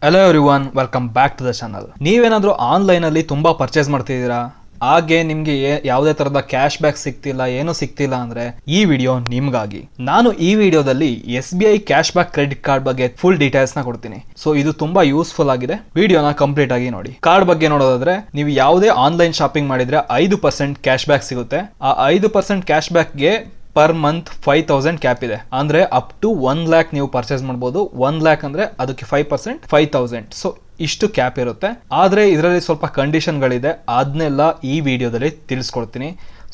Hello everyone, welcome back to the channel. ನೀವೇನಾದರೂ ಆನ್ಲೈನಲ್ಲಿ ತುಂಬ ಪರ್ಚೇಸ್ ಮಾಡ್ತಿದ್ದೀರಾ, ಹಾಗೆ ನಿಮಗೆ ಯಾವುದೇ ಥರದ ಕ್ಯಾಶ್ ಬ್ಯಾಕ್ ಸಿಗ್ತಿಲ್ಲ, ಏನೂ ಸಿಗ್ತಿಲ್ಲ ಅಂದರೆ ಈ ವಿಡಿಯೋ ನಿಮಗಾಗಿ. ನಾನು ಈ ವಿಡಿಯೋದಲ್ಲಿ SBI cash back credit card ಬಗ್ಗೆ ಫುಲ್ ಡೀಟೇಲ್ಸ್ನ ಕೊಡ್ತೀನಿ. ಸೊ ಇದು ತುಂಬಾ ಯೂಸ್ಫುಲ್ ಆಗಿದೆ, ವಿಡಿಯೋನ ಕಂಪ್ಲೀಟ್ ಆಗಿ ನೋಡಿ. ಕಾರ್ಡ್ ಬಗ್ಗೆ ನೋಡೋದಾದ್ರೆ, ನೀವು ಯಾವುದೇ ಆನ್ಲೈನ್ ಶಾಪಿಂಗ್ ಮಾಡಿದ್ರೆ 5% ಕ್ಯಾಶ್ ಬ್ಯಾಕ್ ಸಿಗುತ್ತೆ. ಆ 5% ಕ್ಯಾಶ್ ಬ್ಯಾಕ್ಗೆ ಪರ್ ಮಂತ್ 5000 ಕ್ಯಾಪ್ ಇದೆ. ಅಂದ್ರೆ ಅಪ್ ಟು 1 lakh ನೀವು ಪರ್ಚೇಸ್ ಮಾಡಬಹುದು. 1 lakh ಅಂದ್ರೆ ಅದಕ್ಕೆ 5% 5000. ಸೊ ಇಷ್ಟು ಕ್ಯಾಪ್ ಇರುತ್ತೆ. ಆದ್ರೆ ಇದರಲ್ಲಿ ಸ್ವಲ್ಪ ಕಂಡೀಷನ್ಗಳಿದೆ, ಅದನ್ನೆಲ್ಲ ಈ ವಿಡಿಯೋದಲ್ಲಿ ತಿಳಿಸ್ಕೊಡ್ತೀನಿ.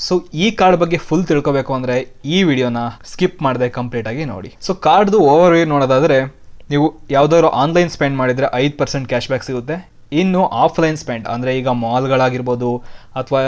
ಸೊ ಈ ಕಾರ್ಡ್ ಬಗ್ಗೆ ಫುಲ್ ತಿಳ್ಕೊಬೇಕು ಅಂದ್ರೆ ಈ ವಿಡಿಯೋನ ಸ್ಕಿಪ್ ಮಾಡದೆ ಕಂಪ್ಲೀಟ್ ಆಗಿ ನೋಡಿ. ಸೊ ಕಾರ್ಡ್ದು ಓವರ್ ವ್ಯೂ ನೋಡೋದಾದ್ರೆ, ನೀವು ಯಾವ್ದಾದ್ರು ಆನ್ಲೈನ್ ಸ್ಪೆಂಡ್ ಮಾಡಿದ್ರೆ 5% ಕ್ಯಾಶ್ ಬ್ಯಾಕ್ ಸಿಗುತ್ತೆ. ಇನ್ನು ಆಫ್ಲೈನ್ ಸ್ಪೆಂಡ್ ಅಂದ್ರೆ ಈಗ ಮಾಲ್ಗಳಾಗಿರ್ಬೋದು ಅಥವಾ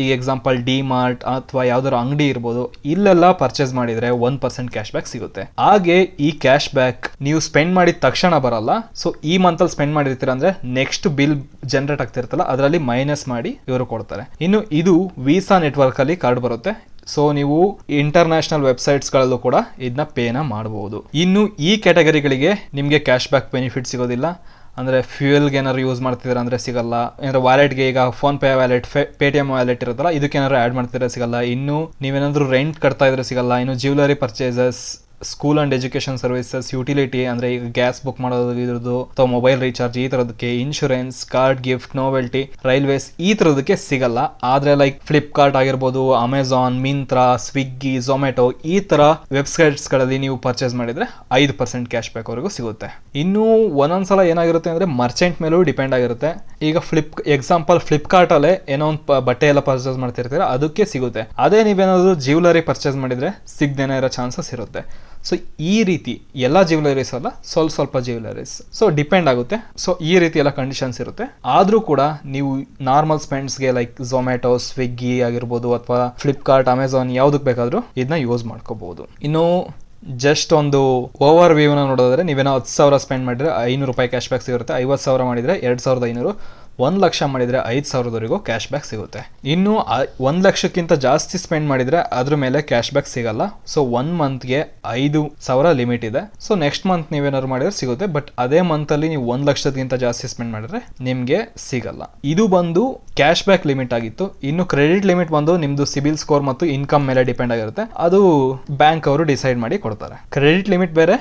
ಈಗ ಎಕ್ಸಾಂಪಲ್ ಡಿ-ಮಾರ್ಟ್ ಅಥವಾ ಯಾವ್ದಾದ್ರು ಅಂಗಡಿ ಇರ್ಬೋದು, ಇಲ್ಲೆಲ್ಲ ಪರ್ಚೇಸ್ ಮಾಡಿದ್ರೆ 1% ಕ್ಯಾಶ್ ಬ್ಯಾಕ್ ಸಿಗುತ್ತೆ. ಹಾಗೆ ಈ ಕ್ಯಾಶ್ ಬ್ಯಾಕ್ ನೀವು ಸ್ಪೆಂಡ್ ಮಾಡಿದ ತಕ್ಷಣ ಬರಲ್ಲ. ಸೊ ಈ ಮಂತ್ ಅಲ್ಲಿ ಸ್ಪೆಂಡ್ ಮಾಡಿರ್ತೀರ ಅಂದ್ರೆ ನೆಕ್ಸ್ಟ್ ಬಿಲ್ ಜನರೇಟ್ ಆಗ್ತಿರ್ತಲ್ಲ, ಅದರಲ್ಲಿ ಮೈನಸ್ ಮಾಡಿ ಇವರು ಕೊಡ್ತಾರೆ. ಇನ್ನು ಇದು ವೀಸಾ ನೆಟ್ವರ್ಕ್ ಅಲ್ಲಿ ಕಾರ್ಡ್ ಬರುತ್ತೆ. ಸೊ ನೀವು ಇಂಟರ್ನ್ಯಾಷನಲ್ ವೆಬ್ಸೈಟ್ಸ್ ಗಳಲ್ಲೂ ಕೂಡ ಇದನ್ನ ಪೇನ ಮಾಡಬಹುದು. ಇನ್ನು ಈ ಕ್ಯಾಟಗರಿಗಳಿಗೆ ನಿಮಗೆ ಕ್ಯಾಶ್ ಬ್ಯಾಕ್ ಬೆನಿಫಿಟ್ ಸಿಗೋದಿಲ್ಲ. ಅಂದರೆ ಫ್ಯೂಯಲ್ಗೆ ಏನಾದ್ರು ಯೂಸ್ ಮಾಡ್ತಿದ್ರೆ ಅಂದರೆ ಸಿಗಲ್ಲ. ಏನಾದ್ರು ವ್ಯಾಲೆಟ್ಗೆ, ಈಗ phone pay wallet, Paytm wallet ಇರುತ್ತಲ್ಲ, ಇದಕ್ಕೆ ಏನಾದ್ರು ಆ್ಯಡ್ ಮಾಡ್ತಿದ್ರೆ ಸಿಗಲ್ಲ. ಇನ್ನು ನೀವೇನಾದರೂ ರೆಂಟ್ ಕಟ್ತಾ ಇದ್ರೆ ಸಿಗಲ್ಲ. ಇನ್ನು jewellery purchases, school and education services, utility ಅಂದ್ರೆ ಈಗ ಗ್ಯಾಸ್ ಬುಕ್ ಮಾಡೋದು ಇದ್ರದ್ದು, ಅಥವಾ ಮೊಬೈಲ್ ರೀಚಾರ್ಜ್, ಈ ತರದಕ್ಕೆ insurance, card gift, novelty, railways, ಈ ತರದಕ್ಕೆ ಸಿಗಲ್ಲ. ಆದ್ರೆ ಲೈಕ್ ಫ್ಲಿಪ್ಕಾರ್ಟ್ ಆಗಿರ್ಬೋದು, ಅಮೆಝಾನ್, ಮಿಂತ್ರಾ, ಸ್ವಿಗ್ಗಿ, ಝೊಮ್ಯಾಟೊ, ಈ ತರ ವೆಬ್ಸೈಟ್ಸ್ ಗಳಲ್ಲಿ ನೀವು ಪರ್ಚೇಸ್ ಮಾಡಿದ್ರೆ 5% ಕ್ಯಾಶ್ ಬ್ಯಾಕ್ ವರೆಗೂ ಸಿಗುತ್ತೆ. ಇನ್ನು ಒಂದೊಂದ್ಸಲ ಏನಾಗಿರುತ್ತೆ ಅಂದ್ರೆ ಮರ್ಚೆಂಟ್ ಮೇಲೂ ಡಿಪೆಂಡ್ ಆಗಿರುತ್ತೆ. ಈಗ ಎಕ್ಸಾಂಪಲ್ ಫ್ಲಿಪ್ಕಾರ್ಟ್ ಅಲ್ಲೇ ಏನೋ ಒಂದು ಬಟ್ಟೆ ಎಲ್ಲ ಪರ್ಚೇಸ್ ಮಾಡ್ತಿರ್ತೀರ, ಅದಕ್ಕೆ ಸಿಗುತ್ತೆ. ಅದೇ ನೀವೇನಾದ್ರು ಜ್ಯುವೆಲರಿ ಪರ್ಚೇಸ್ ಮಾಡಿದ್ರೆ ಸಿಗದೇನೆ ಇರೋ ಚಾನ್ಸಸ್ ಇರುತ್ತೆ. ಸೊ ಈ ರೀತಿ ಎಲ್ಲ ಜ್ಯುವೆಲರೀಸ್ ಅಲ್ಲ, ಸ್ವಲ್ಪ ಜ್ಯುವೆಲರೀಸ್, ಸೊ ಡಿಪೆಂಡ್ ಆಗುತ್ತೆ. ಸೊ ಈ ರೀತಿ ಎಲ್ಲ ಕಂಡೀಷನ್ಸ್ ಇರುತ್ತೆ. ಆದ್ರೂ ಕೂಡ ನೀವು ನಾರ್ಮಲ್ ಸ್ಪೆಂಡ್ಸ್ಗೆ ಲೈಕ್ ಝೊಮ್ಯಾಟೊ, ಸ್ವಿಗ್ಗಿ ಆಗಿರ್ಬೋದು ಅಥವಾ ಫ್ಲಿಪ್ಕಾರ್ಟ್, ಅಮೆಝಾನ್, ಯಾವ್ದಕ್ ಬೇಕಾದ್ರೂ ಇದನ್ನ ಯೂಸ್ ಮಾಡ್ಕೋಬಹುದು. ಇನ್ನು ಜಸ್ಟ್ ಒಂದು ಓವರ್ ವ್ಯೂನ ನೋಡೋದಾದ್ರೆ, ನೀವೇನೋ 10,000 ಸ್ಪೆಂಡ್ ಮಾಡಿದ್ರೆ 500 ರೂಪಾಯಿ ಕ್ಯಾಶ್ ಬ್ಯಾಕ್ ಸಿಗುತ್ತೆ. 50,000 ಮಾಡಿದ್ರೆ 2,500, 1 ಲಕ್ಷ ಮಾಡಿದ್ರೆ 5,000ವರೆಗೂ ಕ್ಯಾಶ್ ಬ್ಯಾಕ್ ಸಿಗುತ್ತೆ. ಇನ್ನು 1 ಲಕ್ಷಕ್ಕಿಂತ ಜಾಸ್ತಿ ಸ್ಪೆಂಡ್ ಮಾಡಿದ್ರೆ ಅದ್ರ ಮೇಲೆ ಕ್ಯಾಶ್ ಬ್ಯಾಕ್ ಸಿಗಲ್ಲ. ಸೊ 1 ಮಂತ್ಗೆ 5,000 ಲಿಮಿಟ್ ಇದೆ. ಸೊ ನೆಕ್ಸ್ಟ್ ಮಂತ್ ನೀವೇನಾದ್ರು ಮಾಡಿದ್ರೆ ಸಿಗುತ್ತೆ. ಬಟ್ ಅದೇ ಮಂತ್ ಅಲ್ಲಿ ನೀವು 1 ಲಕ್ಷಕ್ಕಿಂತ ಜಾಸ್ತಿ ಸ್ಪೆಂಡ್ ಮಾಡಿದ್ರೆ ನಿಮ್ಗೆ ಸಿಗಲ್ಲ. ಇದು ಬಂದು ಕ್ಯಾಶ್ ಬ್ಯಾಕ್ ಲಿಮಿಟ್ ಆಗಿತ್ತು. ಇನ್ನು ಕ್ರೆಡಿಟ್ ಲಿಮಿಟ್ ಬಂದು ನಿಮ್ದು ಸಿಬಿಲ್ ಸ್ಕೋರ್ ಮತ್ತು ಇನ್ಕಮ್ ಮೇಲೆ ಡಿಪೆಂಡ್ ಆಗಿರುತ್ತೆ. ಅದು ಬ್ಯಾಂಕ್ ಅವರು ಡಿಸೈಡ್ ಮಾಡಿ ಕೊಡ್ತಾರೆ. ಕ್ರೆಡಿಟ್ ಲಿಮಿಟ್ ಬೇರೆ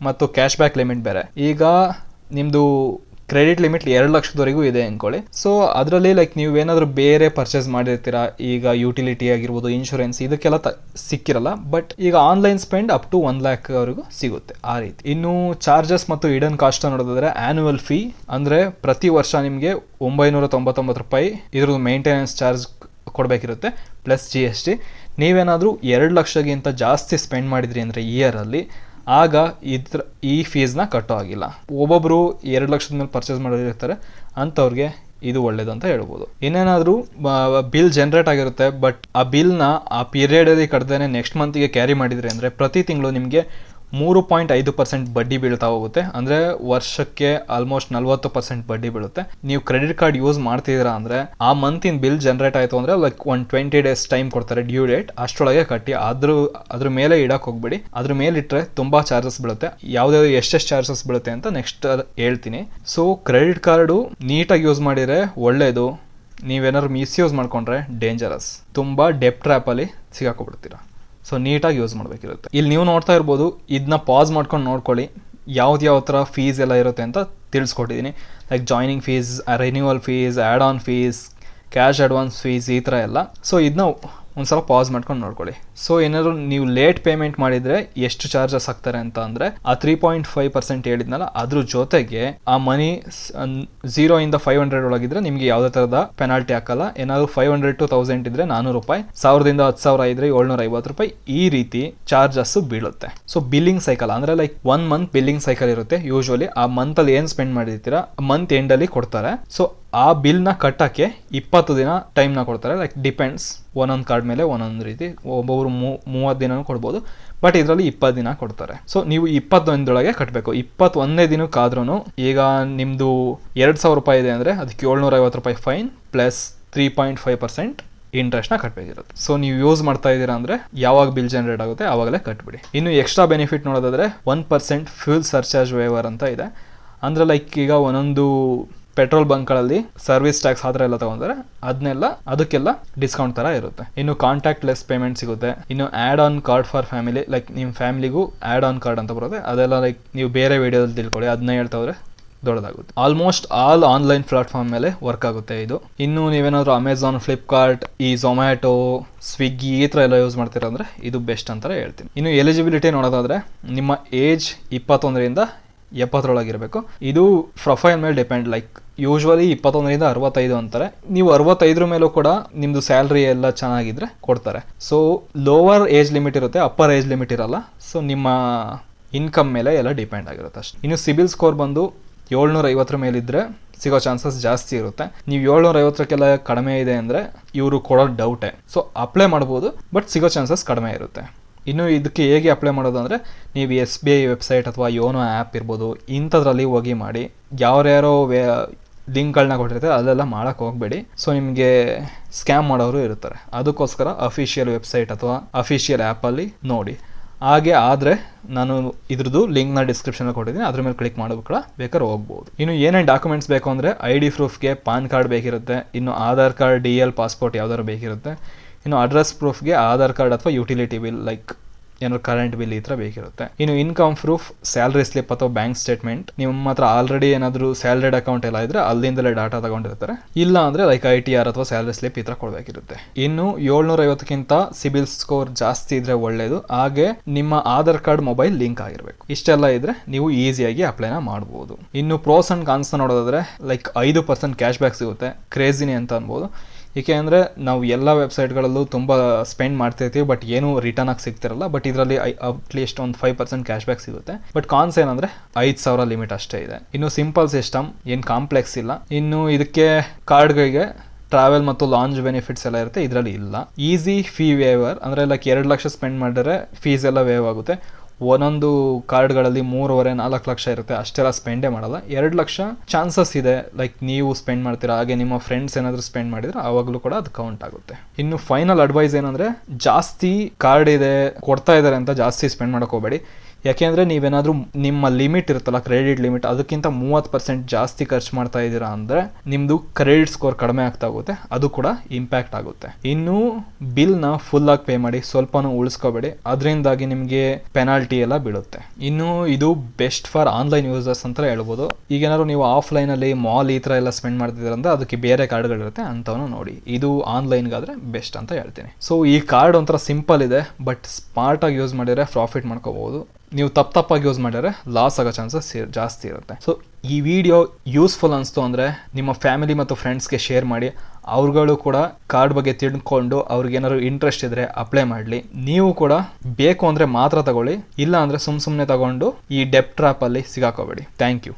ಮತ್ತು ಕ್ಯಾಶ್ ಬ್ಯಾಕ್ ಲಿಮಿಟ್ ಬೇರೆ. ಈಗ ನಿಮ್ದು ಕ್ರೆಡಿಟ್ ಲಿಮಿಟ್ 2 ಲಕ್ಷದವರೆಗೂ ಇದೆ ಅನ್ಕೊಳ್ಳಿ. ಸೊ ಅದರಲ್ಲಿ ಲೈಕ್ ನೀವೇನಾದ್ರೂ ಬೇರೆ ಪರ್ಚೇಸ್ ಮಾಡಿರ್ತೀರಾ, ಈಗ ಯುಟಿಲಿಟಿ ಆಗಿರ್ಬೋದು, ಇನ್ಶೂರೆನ್ಸ್, ಇದಕ್ಕೆಲ್ಲ ಸಿಕ್ಕಿರಲ್ಲ. ಬಟ್ ಈಗ online spend up to 1 lakh ವರೆಗೂ ಸಿಗುತ್ತೆ ಆ ರೀತಿ. ಇನ್ನು ಚಾರ್ಜಸ್ ಮತ್ತು ಹಿಡನ್ ಕಾಸ್ಟ್ ನೋಡೋದಾದ್ರೆ, ಆನ್ಯುವಲ್ ಫೀ ಅಂದ್ರೆ ಪ್ರತಿ ವರ್ಷ ನಿಮಗೆ 999 ರೂಪಾಯಿ ಇದ್ರದ್ದು ಮೇಂಟೆನೆನ್ಸ್ ಚಾರ್ಜ್ ಕೊಡಬೇಕಿರುತ್ತೆ, ಪ್ಲಸ್ GST. ನೀವೇನಾದರೂ 2 ಲಕ್ಷಕ್ಕಿಂತ ಜಾಸ್ತಿ ಸ್ಪೆಂಡ್ ಮಾಡಿದ್ರಿ ಅಂದರೆ ಇಯರಲ್ಲಿ, ಆಗ ಈ ಫೀಸ್ನ ಕಟ್ಟೋ ಆಗಿಲ್ಲ. ಒಬ್ಬೊಬ್ರು 2 ಲಕ್ಷದ ಮೇಲೆ ಪರ್ಚೇಸ್ ಮಾಡಿರ್ತಾರೆ, ಅಂಥವ್ರಿಗೆ ಇದು ಒಳ್ಳೇದು ಅಂತ ಹೇಳ್ಬೋದು. ಇನ್ನೇನಾದರೂ ಬಿಲ್ ಜನರೇಟ್ ಆಗಿರುತ್ತೆ, ಬಟ್ ಆ ಬಿಲ್ನ ಆ ಪೀರಿಯಡಲ್ಲಿ ಕಟ್ಟದೇನೆ ನೆಕ್ಸ್ಟ್ ಮಂತ್ಗೆ ಕ್ಯಾರಿ ಮಾಡಿದ್ರಿ ಅಂದರೆ ಪ್ರತಿ ತಿಂಗಳು ನಿಮಗೆ 3.5% ಬಡ್ಡಿ ಬೀಳ್ತಾ ಹೋಗುತ್ತೆ. ಅಂದರೆ ವರ್ಷಕ್ಕೆ ಆಲ್ಮೋಸ್ಟ್ 40% ಬಡ್ಡಿ ಬೀಳುತ್ತೆ. ನೀವು ಕ್ರೆಡಿಟ್ ಕಾರ್ಡ್ ಯೂಸ್ ಮಾಡ್ತಿದ್ದೀರಾ ಅಂದರೆ ಆ ಮಂತಿನ ಬಿಲ್ ಜನರೇಟ್ ಆಯಿತು ಅಂದರೆ ಲೈಕ್ 20 days ಟೈಮ್ ಕೊಡ್ತಾರೆ, ಡ್ಯೂ ಡೇಟ್, ಅಷ್ಟರೊಳಗೆ ಕಟ್ಟಿ. ಅದ್ರ ಮೇಲೆ ಇಡಕ್ಕೆ ಹೋಗ್ಬೇಡಿ. ಅದ್ರ ಮೇಲೆ ಇಟ್ಟರೆ ತುಂಬ ಚಾರ್ಜಸ್ ಬೀಳುತ್ತೆ. ಯಾವುದಾದ್ರು ಎಷ್ಟೆಷ್ಟು ಚಾರ್ಜಸ್ ಬೀಳುತ್ತೆ ಅಂತ ನೆಕ್ಸ್ಟ್ ಹೇಳ್ತೀನಿ. ಸೊ ಕ್ರೆಡಿಟ್ ಕಾರ್ಡು ನೀಟಾಗಿ ಯೂಸ್ ಮಾಡಿದರೆ ಒಳ್ಳೆಯದು. ನೀವೇನಾದ್ರು ಮಿಸ್ಯೂಸ್ ಮಾಡ್ಕೊಂಡ್ರೆ ಡೇಂಜರಸ್. ತುಂಬ ಡೆಪ್ ಟ್ರ್ಯಾಪಲ್ಲಿ ಸಿಗಾಕೊಬಿಡ್ತೀರಾ. ಸೊ ನೀಟಾಗಿ ಯೂಸ್ ಮಾಡಬೇಕಿರುತ್ತೆ. ಇಲ್ಲಿ ನೀವು ನೋಡ್ತಾ ಇರ್ಬೋದು, ಇದನ್ನ ಪಾಸ್ ಮಾಡ್ಕೊಂಡು ನೋಡ್ಕೊಳ್ಳಿ, ಯಾವ ಥರ ಫೀಸ್ ಎಲ್ಲ ಇರುತ್ತೆ ಅಂತ ತಿಳಿಸ್ಕೊಟ್ಟಿದ್ದೀನಿ. Like joining fees, renewal fees, add on fees, cash advance fees, ಈ ಥರ ಎಲ್ಲ. ಸೊ ಇದನ್ನ ಒಂದ್ಸಲ ಪಾಸ್ ಮಾಡ್ಕೊಂಡು ನೋಡ್ಕೊಳ್ಳಿ. ಸೊ ಏನಾದ್ರು ನೀವು ಲೇಟ್ ಪೇಮೆಂಟ್ ಮಾಡಿದರೆ ಎಷ್ಟು ಚಾರ್ಜಸ್ ಆಗ್ತಾರೆ ಅಂತ ಅಂದರೆ, ಆ 3.5% ಹೇಳಿದ್ನಲ್ಲ, ಅದ್ರ ಜೊತೆಗೆ ಆ ಮನಿ 0 ಇಂದ 500 ಒಳಗಿದ್ರೆ ನಿಮಗೆ ಯಾವುದೇ ಥರದ ಪೆನಾಲ್ಟಿ ಹಾಕಲ್ಲ. ಏನಾದ್ರು 500 to 1000 ಇದ್ರೆ 400 ರೂಪಾಯಿ, 1000 ಇಂದ 10,000 ಇದ್ರೆ 750 ರೂಪಾಯಿ, ಈ ರೀತಿ ಚಾರ್ಜಸ್ ಬೀಳುತ್ತೆ. ಸೊ ಬಿಲ್ಲಿಂಗ್ ಸೈಕಲ್ ಅಂದ್ರೆ ಲೈಕ್ 1 ಮಂತ್ ಬಿಲ್ಲಿಂಗ್ ಸೈಕಲ್ ಇರುತ್ತೆ. ಯೂಶುವಲಿ ಆ ಮಂತ್ ಅಲ್ಲಿ ಏನು ಸ್ಪೆಂಡ್ ಮಾಡಿರ್ತೀರಾ ಮಂತ್ ಎಂಡ್ ಅಲ್ಲಿ ಕೊಡ್ತಾರೆ. ಸೊ ಆ ಬಿಲ್ನ ಕಟ್ಟಕ್ಕೆ 20 ದಿನ ಟೈಮ್ನ ಕೊಡ್ತಾರೆ. ಲೈಕ್ ಡಿಪೆಂಡ್ಸ್, ಒಂದೊಂದು ಕಾರ್ಡ್ ಮೇಲೆ ಒಂದೊಂದು ರೀತಿ. ಒಬ್ಬೊಬ್ರು 30 ದಿನನೂ ಕೊಡ್ಬೋದು, ಬಟ್ ಇದರಲ್ಲಿ 20 ದಿನ ಕೊಡ್ತಾರೆ. ಸೊ ನೀವು 21 ಕಟ್ಟಬೇಕು. 21ನೇ ದಿನಕ್ಕಾದ್ರೂ ಈಗ ನಿಮ್ಮದು 2,000 ರೂಪಾಯಿ ಇದೆ ಅಂದರೆ ಅದಕ್ಕೆ 750 ರೂಪಾಯಿ ಫೈನ್ ಪ್ಲಸ್ 3.5% ಇಂಟ್ರೆಸ್ಟ್ನ ಕಟ್ಟಬೇಕಿರುತ್ತೆ. ಸೊ ನೀವು ಯೂಸ್ ಮಾಡ್ತಾ ಇದ್ದೀರಾ ಅಂದರೆ ಯಾವಾಗ ಬಿಲ್ ಜನರೇಟ್ ಆಗುತ್ತೆ ಆವಾಗಲೇ ಕಟ್ಬಿಡಿ. ಇನ್ನು ಎಕ್ಸ್ಟ್ರಾ ಬೆನಿಫಿಟ್ ನೋಡೋದಾದ್ರೆ 1% ಫ್ಯೂಲ್ ಸರ್ಚಾರ್ಜ್ ವೇವರ್ ಅಂತ ಇದೆ. ಅಂದ್ರೆ ಲೈಕ್ ಈಗ ಒಂದೊಂದು ಪೆಟ್ರೋಲ್ ಬಂಕ್ಗಳಲ್ಲಿ ಸರ್ವಿಸ್ ಟ್ಯಾಕ್ಸ್ ಆ ಥರ ಎಲ್ಲ ತಗೊಂಡ್ರೆ ಅದಕ್ಕೆಲ್ಲ ಡಿಸ್ಕೌಂಟ್ ತರ ಇರುತ್ತೆ. ಇನ್ನು ಕಾಂಟ್ಯಾಕ್ಟ್ ಲೆಸ್ ಪೇಮೆಂಟ್ ಸಿಗುತ್ತೆ. ಇನ್ನು add on card for family, like ನಿಮ್ಮ ಫ್ಯಾಮಿಲಿಗೂ ಆಡ್ ಆನ್ ಕಾರ್ಡ್ ಅಂತ ಬರುತ್ತೆ. ಅದೆಲ್ಲ ಲೈಕ್ ನೀವು ಬೇರೆ ವಿಡಿಯೋದಲ್ಲಿ ತಿಳ್ಕೊಳ್ಳಿ, ಅದನ್ನ ಹೇಳ್ತಾ ಹೋದ್ರೆ ದೊಡ್ಡದಾಗುತ್ತೆ. ಆಲ್ಮೋಸ್ಟ್ ಆಲ್ ಆನ್ಲೈನ್ ಪ್ಲಾಟ್ಫಾರ್ಮ್ ಮೇಲೆ ವರ್ಕ್ ಆಗುತ್ತೆ ಇದು. ಇನ್ನು ನೀವೇನಾದ್ರು ಅಮೆಝಾನ್, ಫ್ಲಿಪ್ಕಾರ್ಟ್, ಈ ಝೊಮ್ಯಾಟೊ, ಸ್ವಿಗ್ಗಿ ಈ ಥರ ಎಲ್ಲ ಯೂಸ್ ಮಾಡ್ತೀರಾ ಅಂದರೆ ಇದು ಬೆಸ್ಟ್ ಅಂತಾನೆ ಹೇಳ್ತೀನಿ. ಇನ್ನು ಎಲಿಜಿಬಿಲಿಟಿ ನೋಡೋದಾದ್ರೆ ನಿಮ್ಮ ಏಜ್ 21ರಿಂದ 70 ಇದು ಪ್ರೊಫೈಲ್ ಮೇಲೆ ಡಿಪೆಂಡ್. ಲೈಕ್ ಯೂಶ್ವಲಿ 21ರಿಂದ 65 ಅಂತಾರೆ. ನೀವು 65 ಮೇಲೂ ಕೂಡ ನಿಮ್ದು ಸ್ಯಾಲ್ರಿ ಎಲ್ಲ ಚೆನ್ನಾಗಿದ್ರೆ ಕೊಡ್ತಾರೆ. ಸೊ ಲೋವರ್ ಏಜ್ ಲಿಮಿಟ್ ಇರುತ್ತೆ, ಅಪ್ಪರ್ ಏಜ್ ಲಿಮಿಟ್ ಇರಲ್ಲ. ಸೊ ನಿಮ್ಮ ಇನ್ಕಮ್ ಮೇಲೆ ಎಲ್ಲ ಡಿಪೆಂಡ್ ಆಗಿರುತ್ತೆ ಅಷ್ಟೇ. ಇನ್ನು ಸಿಬಿಲ್ ಸ್ಕೋರ್ ಬಂದು 750 ಮೇಲಿದ್ರೆ ಸಿಗೋ ಚಾನ್ಸಸ್ ಜಾಸ್ತಿ ಇರುತ್ತೆ. ನೀವು 750ಕ್ಕೆಲ್ಲ ಕಡಿಮೆ ಇದೆ ಅಂದರೆ ಇವರು ಕೊಡೋ ಡೌಟೇ. ಸೊ ಅಪ್ಲೈ ಮಾಡ್ಬೋದು, ಬಟ್ ಸಿಗೋ ಚಾನ್ಸಸ್ ಕಡಿಮೆ ಇರುತ್ತೆ. ಇನ್ನು ಇದಕ್ಕೆ ಹೇಗೆ ಅಪ್ಲೈ ಮಾಡೋದು ಅಂದರೆ ನೀವು SBI ವೆಬ್ಸೈಟ್ ಅಥವಾ ಯೋನೋ ಆ್ಯಪ್ ಇರ್ಬೋದು, ಇಂಥದ್ರಲ್ಲಿ ಹೋಗಿ ಮಾಡಿ. ಯಾರ್ಯಾರೋ ಲಿಂಕ್ಗಳನ್ನ ಕೊಟ್ಟಿರ್ತಾರೆ ಅದೆಲ್ಲ ಮಾಡೋಕ್ಕೆ ಹೋಗಬೇಡಿ. ಸೊ ನಿಮಗೆ ಸ್ಕ್ಯಾಮ್ ಮಾಡೋರು ಇರ್ತಾರೆ. ಅದಕ್ಕೋಸ್ಕರ ಅಫಿಷಿಯಲ್ ವೆಬ್ಸೈಟ್ ಅಥವಾ ಅಫಿಷಿಯಲ್ ಆ್ಯಪಲ್ಲಿ ನೋಡಿ. ಹಾಗೆ ಆದರೆ ನಾನು ಇದ್ರದ್ದು ಲಿಂಕ್ನ ಡಿಸ್ಕ್ರಿಪ್ಷನಲ್ಲಿ ಕೊಟ್ಟಿದ್ದೀನಿ, ಅದ್ರ ಮೇಲೆ ಕ್ಲಿಕ್ ಮಾಡೋದು ಬೇಕಾದ್ರೆ ಹೋಗ್ಬೋದು. ಇನ್ನು ಏನೇನು ಡಾಕ್ಯುಮೆಂಟ್ಸ್ ಬೇಕು ಅಂದರೆ ID ಪ್ರೂಫ್ಗೆ ಪಾನ್ ಕಾರ್ಡ್ ಬೇಕಿರುತ್ತೆ. ಇನ್ನು ಆಧಾರ್ ಕಾರ್ಡ್, DL, ಪಾಸ್ಪೋರ್ಟ್ ಯಾವ್ದಾದ್ರು ಬೇಕಿರುತ್ತೆ. ಇನ್ನು ಅಡ್ರೆಸ್ ಪ್ರೂಫ್ಗೆ ಆಧಾರ್ ಕಾರ್ಡ್ ಅಥವಾ ಯುಟಿಲಿಟಿ ಬಿಲ್, ಲೈಕ್ ಏನಾದ್ರು ಕರೆಂಟ್ ಬಿಲ್ ಈ ಥರ ಬೇಕಿರುತ್ತೆ. ಇನ್ನು ಇನ್ಕಮ್ ಪ್ರೂಫ್, ಸ್ಯಾಲ್ರಿ ಸ್ಲಿಪ್ ಅಥವಾ ಬ್ಯಾಂಕ್ ಸ್ಟೇಟ್ಮೆಂಟ್. ನಿಮ್ಮ ಹತ್ರ ಆಲ್ರೆಡಿ ಏನಾದರೂ ಸ್ಯಾಲ್ರಿಡ್ ಅಕೌಂಟ್ ಎಲ್ಲ ಇದ್ರೆ ಅಲ್ಲಿಂದಲೇ ಡಾಟಾ ತಗೊಂಡಿರ್ತಾರೆ. ಇಲ್ಲ ಅಂದರೆ ಲೈಕ್ ITR ಅಥವಾ ಸ್ಯಾಲ್ರಿ ಸ್ಲಿಪ್ ಈ ಥರ ಕೊಡಬೇಕಿರುತ್ತೆ. ಇನ್ನು 750ಕ್ಕಿಂತ ಸಿಬಿಲ್ ಸ್ಕೋರ್ ಜಾಸ್ತಿ ಇದ್ರೆ ಒಳ್ಳೇದು. ಹಾಗೆ ನಿಮ್ಮ ಆಧಾರ್ ಕಾರ್ಡ್ ಮೊಬೈಲ್ ಲಿಂಕ್ ಆಗಿರಬೇಕು. ಇಷ್ಟೆಲ್ಲ ಇದ್ರೆ ನೀವು ಈಸಿಯಾಗಿ ಅಪ್ಲೈನ ಮಾಡ್ಬೋದು. ಇನ್ನು ಪ್ರೋಸ್ ಅಂಡ್ ಕಾನ್ಸ್ ನೋಡೋದಾದ್ರೆ ಲೈಕ್ 5% ಕ್ಯಾಶ್ ಬ್ಯಾಕ್ ಸಿಗುತ್ತೆ. ಕ್ರೇಜಿನಿ ಅಂತ ಅನ್ಬೋದು. ಏಕೆ ಅಂದರೆ ನಾವು ಎಲ್ಲ ವೆಬ್ಸೈಟ್ಗಳಲ್ಲೂ ತುಂಬ ಸ್ಪೆಂಡ್ ಮಾಡ್ತಿರ್ತೀವಿ, ಬಟ್ ಏನೂ ರಿಟರ್ನ್ ಆಗಿ ಸಿಗ್ತಿರಲ್ಲ. ಬಟ್ ಇದರಲ್ಲಿ ಅಟ್ಲೀಸ್ಟ್ ಒಂದು 5% ಕ್ಯಾಶ್ ಬ್ಯಾಕ್ ಸಿಗುತ್ತೆ. ಬಟ್ ಕಾನ್ಸ್ ಏನಂದರೆ 5,000 ಲಿಮಿಟ್ ಅಷ್ಟೇ ಇದೆ. ಇನ್ನು ಸಿಂಪಲ್ ಸಿಸ್ಟಮ್, ಏನು ಕಾಂಪ್ಲೆಕ್ಸ್ ಇಲ್ಲ. ಇನ್ನು ಇದಕ್ಕೆ ಕಾರ್ಡ್ಗಳಿಗೆ ಟ್ರಾವೆಲ್ ಮತ್ತು ಲಾಂಚ್ ಬೆನಿಫಿಟ್ಸ್ ಎಲ್ಲ ಇರುತ್ತೆ, ಇದರಲ್ಲಿ ಇಲ್ಲ. ಈಸಿ ಫೀ ವೇವರ್ ಅಂದರೆ ಲೈಕ್ 2 ಲಕ್ಷ ಸ್ಪೆಂಡ್ ಮಾಡಿದ್ರೆ ಫೀಸ್ ಎಲ್ಲ ವೇವ್ ಆಗುತ್ತೆ. ಒಂದೊಂದು ಕಾರ್ಡ್ಗಳಲ್ಲಿ 3.5-4 ಲಕ್ಷ ಇರುತ್ತೆ, ಅಷ್ಟೆಲ್ಲ ಸ್ಪೆಂಡೇ ಮಾಡಲ್ಲ. 2 ಲಕ್ಷ ಚಾನ್ಸಸ್ ಇದೆ, ಲೈಕ್ ನೀವು ಸ್ಪೆಂಡ್ ಮಾಡ್ತೀರಾ, ಹಾಗೆ ನಿಮ್ಮ ಫ್ರೆಂಡ್ಸ್ ಏನಾದರೂ ಸ್ಪೆಂಡ್ ಮಾಡಿದ್ರೆ ಆವಾಗಲೂ ಕೂಡ ಅದು ಕೌಂಟ್ ಆಗುತ್ತೆ. ಇನ್ನು ಫೈನಲ್ ಅಡ್ವೈಸ್ ಏನಂದರೆ ಜಾಸ್ತಿ ಕಾರ್ಡ್ ಇದೆ ಕೊಡ್ತಾ ಇದ್ದಾರೆ ಅಂತ ಜಾಸ್ತಿ ಸ್ಪೆಂಡ್ ಮಾಡೋಕೆ ಹೋಗಬೇಡಿ. ಯಾಕೆಂದರೆ ನೀವೇನಾದರೂ ನಿಮ್ಮ ಲಿಮಿಟ್ ಇರುತ್ತಲ್ಲ, ಕ್ರೆಡಿಟ್ ಲಿಮಿಟ್, ಅದಕ್ಕಿಂತ 30% ಜಾಸ್ತಿ ಖರ್ಚು ಮಾಡ್ತಾ ಇದ್ದೀರಾ ಅಂದರೆ ನಿಮ್ಮದು ಕ್ರೆಡಿಟ್ ಸ್ಕೋರ್ ಕಡಿಮೆ ಆಗ್ತಾ ಹೋಗುತ್ತೆ, ಅದು ಕೂಡ ಇಂಪ್ಯಾಕ್ಟ್ ಆಗುತ್ತೆ. ಇನ್ನು ಬಿಲ್ನ ಫುಲ್ಲಾಗಿ ಪೇ ಮಾಡಿ, ಸ್ವಲ್ಪನೂ ಉಳಿಸ್ಕೋಬೇಡಿ, ಅದರಿಂದಾಗಿ ನಿಮಗೆ ಪೆನಾಲ್ಟಿ ಎಲ್ಲ ಬೀಳುತ್ತೆ. ಇನ್ನು ಇದು ಬೆಸ್ಟ್ ಫಾರ್ ಆನ್ಲೈನ್ ಯೂಸರ್ಸ್ ಅಂತ ಹೇಳ್ಬೋದು. ಈಗೇನಾದ್ರು ನೀವು ಆಫ್ಲೈನಲ್ಲಿ ಮಾಲ್ ಈ ಥರ ಎಲ್ಲ ಸ್ಪೆಂಡ್ ಮಾಡ್ತಿದ್ದೀರಂದ್ರೆ ಅದಕ್ಕೆ ಬೇರೆ ಕಾರ್ಡ್ಗಳಿರುತ್ತೆ, ಅಂಥವನು ನೋಡಿ. ಇದು ಆನ್ಲೈನ್ಗಾದರೆ ಬೆಸ್ಟ್ ಅಂತ ಹೇಳ್ತೀನಿ. ಸೊ ಈ ಕಾರ್ಡ್ ಒಂಥರ ಸಿಂಪಲ್ ಇದೆ, ಬಟ್ ಸ್ಮಾರ್ಟಾಗಿ ಯೂಸ್ ಮಾಡಿದರೆ ಪ್ರಾಫಿಟ್ ಮಾಡ್ಕೋಬಹುದು. ನೀವು ತಪ್ಪಾಗಿ ಯೂಸ್ ಮಾಡಿದ್ರೆ ಲಾಸ್ ಆಗೋ ಚಾನ್ಸಸ್ ಜಾಸ್ತಿ ಇರುತ್ತೆ. ಸೊ ಈ ವಿಡಿಯೋ ಯೂಸ್ಫುಲ್ ಅನಿಸ್ತು ಅಂದರೆ ನಿಮ್ಮ ಫ್ಯಾಮಿಲಿ ಮತ್ತು ಫ್ರೆಂಡ್ಸ್ಗೆ ಶೇರ್ ಮಾಡಿ. ಅವ್ರುಗಳು ಕೂಡ ಕಾರ್ಡ್ ಬಗ್ಗೆ ತಿಳ್ಕೊಂಡು ಅವ್ರಿಗೇನಾದ್ರು ಇಂಟ್ರೆಸ್ಟ್ ಇದ್ದರೆ ಅಪ್ಲೈ ಮಾಡಲಿ. ನೀವು ಕೂಡ ಬೇಕು ಅಂದರೆ ಮಾತ್ರ ತಗೊಳ್ಳಿ, ಇಲ್ಲ ಅಂದರೆ ಸುಮ್ಮನೆ ತಗೊಂಡು ಈ ಡೆಪ್ ಟ್ರ್ಯಾಪಲ್ಲಿ ಸಿಗಾಕೋಬೇಡಿ. Thank you.